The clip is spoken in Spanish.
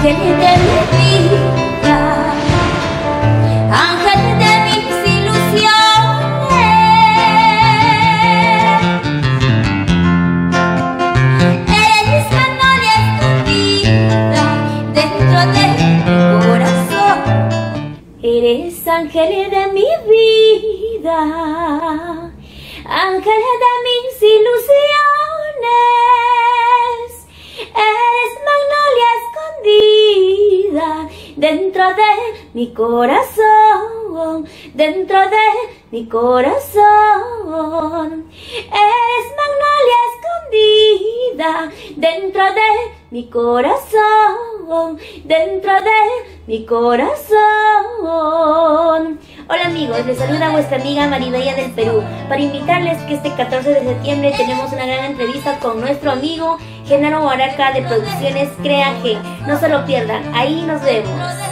ángel de mi vida, ángel de mis ilusiones. Eres magnolia escondida dentro de mi corazón. Eres ángel de mi vida, ángel de mis ilusiones. Eres magnolia escondida dentro de mi corazón, dentro de mi corazón. Eres magnolia escondida dentro de mi corazón, dentro de mi corazón. Hola amigos, les saluda vuestra amiga Maribella del Perú para invitarles que este 14 de septiembre tenemos una gran entrevista con nuestro amigo Genaro Baraca de Producciones Crea G. No se lo pierdan, ahí nos vemos.